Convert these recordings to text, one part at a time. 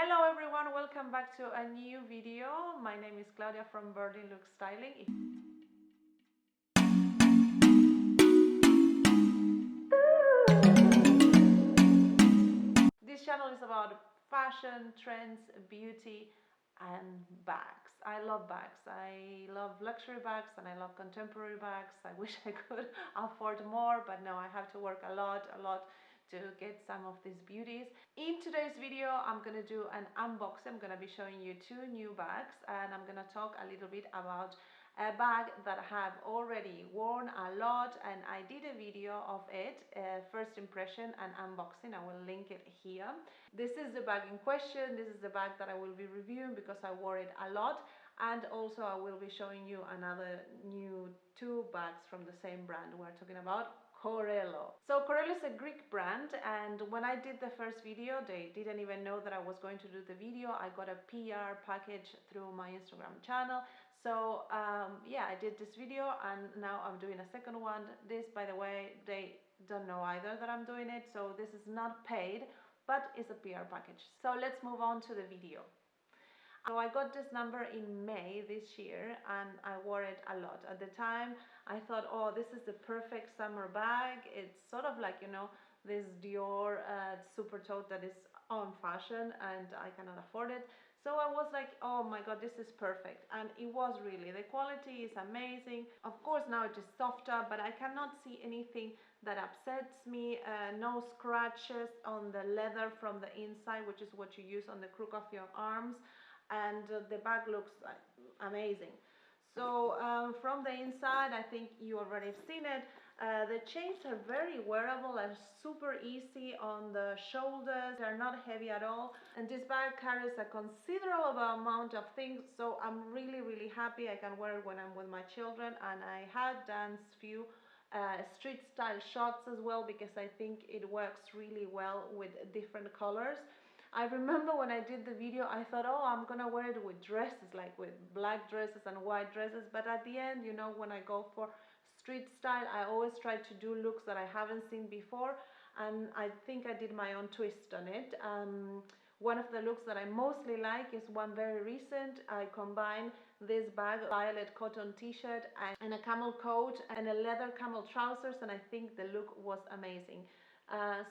Hello everyone, welcome back to a new video. My name is Claudia from Berlinlux Styling. This channel is about fashion, trends, beauty and bags. I love bags. I love luxury bags and I love contemporary bags. I wish I could afford more, but no, I have to work a lot to get some of these beauties. In today's video, I'm gonna do an unboxing. I'm gonna be showing you two new bags and I'm gonna talk a little bit about a bag that I have already worn a lot, and I did a video of it, first impression and unboxing. I will link it here. This is the bag in question. This is the bag that I will be reviewing because I wore it a lot, and also I will be showing you another new two bags from the same brand. We're talking about KOORELOO. So KOORELOO is a Greek brand, and when I did the first video, they didn't even know that I was going to do the video. I got a PR package through my Instagram channel. So yeah, I did this video and now I'm doing a second one. This, by the way, they don't know either that I'm doing it, so this is not paid, but it's a PR package. So let's move on to the video. So I got this number in May this year and I wore it a lot. At the time I thought, oh, this is the perfect summer bag. It's sort of like, you know, this Dior super tote that is on fashion and I cannot afford it. So I was like, oh my god, this is perfect. And it was really, the quality is amazing. Of course now it is softer, but I cannot see anything that upsets me. No scratches on the leather from the inside, which is what you use on the crook of your arms. And the bag looks amazing. So from the inside, I think you already have seen it. The chains are very wearable and super easy on the shoulders. They're not heavy at all, and this bag carries a considerable amount of things, so I'm really happy. I can wear it when I'm with my children, and I had done few street style shots as well because I think it works really well with different colors. I remember when I did the video, I thought, oh, I'm gonna wear it with dresses, like with black dresses and white dresses, but at the end, you know, when I go for street style, I always try to do looks that I haven't seen before, and I think I did my own twist on it. One of the looks that I mostly like is one very recent. I combined this bag, violet cotton t-shirt and a camel coat and a leather camel trousers, and I think the look was amazing.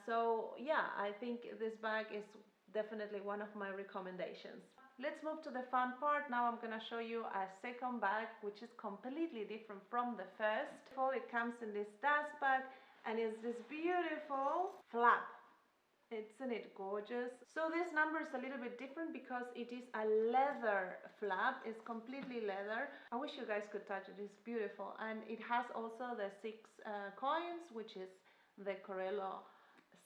So yeah, I think this bag is definitely one of my recommendations. Let's move to the fun part. Now I'm gonna show you a second bag which is completely different from the first. It comes in this dust bag and it's this beautiful flap. Isn't it gorgeous? So this number is a little bit different because it is a leather flap. It's completely leather. I wish you guys could touch it. It's beautiful, and it has also the 6 coins, which is the KOORELOO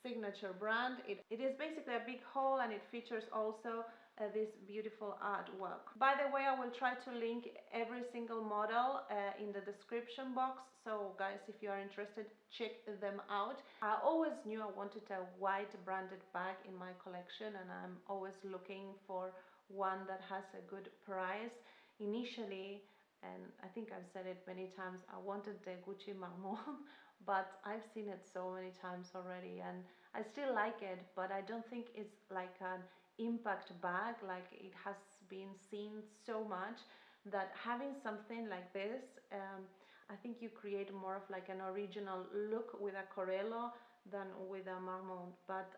signature brand. It is basically a big hole, and it features also this beautiful artwork. By the way, I will try to link every single model in the description box, so guys, if you are interested, check them out. I always knew I wanted a white branded bag in my collection, and I'm always looking for one that has a good price. Initially, and I think I've said it many times, I wanted the Gucci Marmont, but I've seen it so many times already and I still like it, but I don't think it's like an impact bag, like it has been seen so much, that having something like this, I think you create more of like an original look with a KOORELOO than with a Marmont. But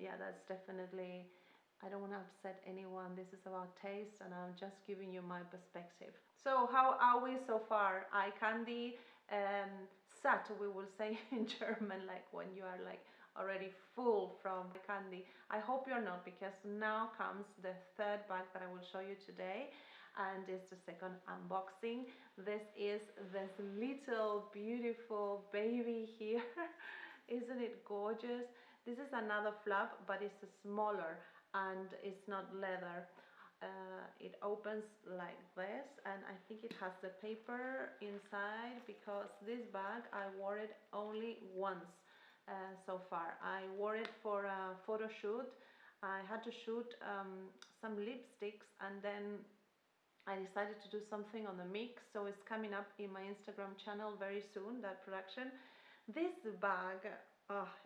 yeah, that's definitely, I don't want to upset anyone. This is about taste and I'm just giving you my perspective. So how are we so far? Eye candy, satt, we will say in German, like when you are like already full from candy. I hope you're not, because now comes the third bag that I will show you today, and it's the second unboxing. This is this little beautiful baby here. Isn't it gorgeous? This is another flap, but it's smaller and it's not leather. It opens like this, and I think it has the paper inside, because this bag I wore it only once so far. I wore it for a photo shoot. I had to shoot some lipsticks, and then I decided to do something on the mix, so it's coming up in my Instagram channel very soon, that production. This bag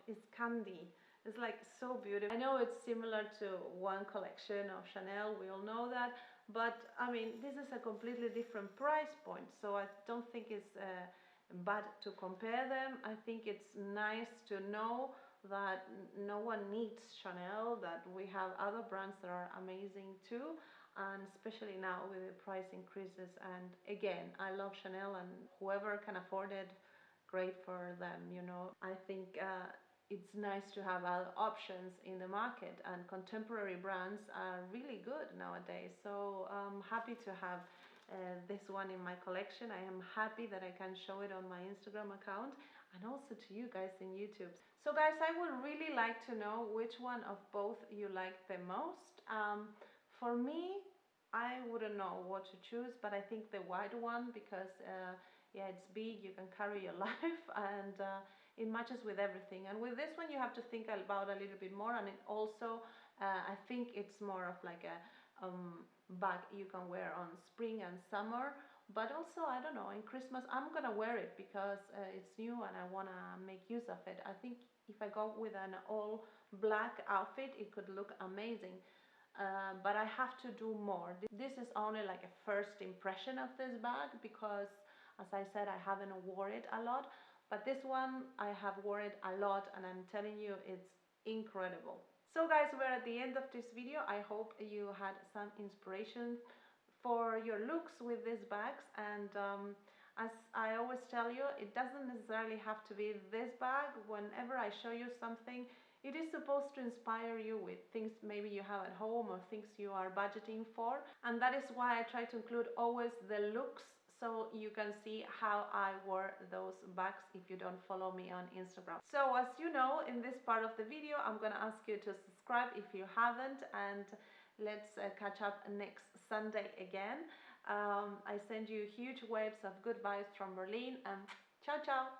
is candy. It's like so beautiful. I know it's similar to one collection of Chanel, we all know that, but I mean, this is a completely different price point, so I don't think it's bad to compare them. I think it's nice to know that no one needs Chanel, that we have other brands that are amazing too, and especially now with the price increases. And again, I love Chanel, and whoever can afford it, great for them, you know. I think it's nice to have other options in the market, and contemporary brands are really good nowadays, so I'm happy to have this one in my collection. I am happy that I can show it on my Instagram account, and also to you guys in YouTube. So guys, I would really like to know which one of both you like the most. For me, I wouldn't know what to choose, but I think the white one, because yeah, it's big, you can carry your life, and it matches with everything. And with this one you have to think about a little bit more, and it also I think it's more of like a bag you can wear on spring and summer, but also, I don't know, in Christmas I'm gonna wear it because it's new and I wanna make use of it. I think if I go with an all black outfit, it could look amazing. But I have to do more. This is only like a first impression of this bag, because as I said, I haven't worn it a lot, but this one I have worn it a lot, and I'm telling you, it's incredible. So guys, we're at the end of this video. I hope you had some inspiration for your looks with these bags, and as I always tell you, it doesn't necessarily have to be this bag. Whenever I show you something, it is supposed to inspire you with things maybe you have at home or things you are budgeting for, and that is why I try to include always the looks, so you can see how I wore those bags if you don't follow me on Instagram. So as you know, in this part of the video I'm gonna ask you to subscribe if you haven't, and let's catch up next Sunday again. I send you huge waves of good vibes from Berlin, and ciao ciao!